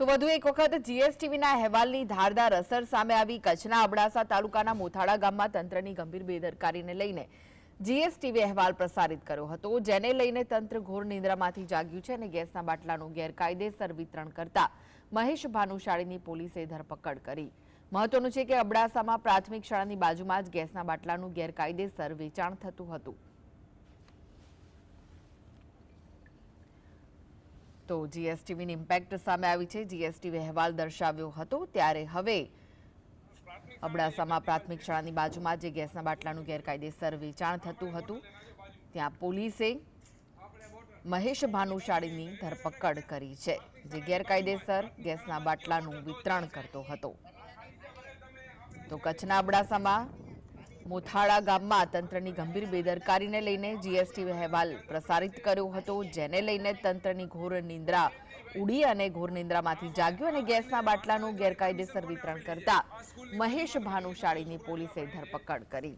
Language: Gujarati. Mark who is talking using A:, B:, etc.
A: તો વધુ એક વખત જીએસટીવીના અહેવાલની ધારદાર અસર સામે આવી। કચ્છના અબડાસા તાલુકાના મોથાળા ગામમાં તંત્રની ગંભીર બેદરકારીને લઈને જીએસટીવી અહેવાલ પ્રસારિત કર્યો હતો, જેને લઈને તંત્ર ઘોર નિંદ્રામાંથી જાગ્યું છે અને ગેસના બાટલાનું ગેરકાયદેસર વિતરણ કરતા મહેશ ભાનુશાળીની પોલીસે ધરપકડ કરી। મહત્વનું છે કે અબડાસામાં પ્રાથમિક શાળાની બાજુમાં જ ગેસના બાટલાનું ગેરકાયદેસર વેચાણ થતું હતું। તો જીએસટીવીની ઇમ્પેક્ટ સામે આવી છે। જીએસટીવી અહેવાલ દર્શાવ્યો હતો ત્યારે હવે અબડાસામાં પ્રાથમિક શાળાની બાજુમાં જે ગેસના બાટલાનું ગેરકાયદેસર વેચાણ થતું હતું ત્યાં પોલીસે મહેશ ભાનુશાળીની ધરપકડ કરી છે, જે ગેરકાયદેસર ગેસના બાટલાનું વિતરણ કરતો હતો। તો કચ્છના અબડાસામાં મોથાળા ગામમાં તંત્રની ગંભીર બેદરકારીને લઈને જીએસટીવી અહેવાલ પ્રસારિત કર્યો હતો, જેને લઈને તંત્રની ઘોર નિંદ્રા ઉડી અને ઘોર નિંદ્રામાંથી જાગ્યું અને ગેસના બાટલાનું ગેરકાયદેસર વિતરણ કરતા મહેશ ભાનુશાળીની પોલીસે ધરપકડ કરી।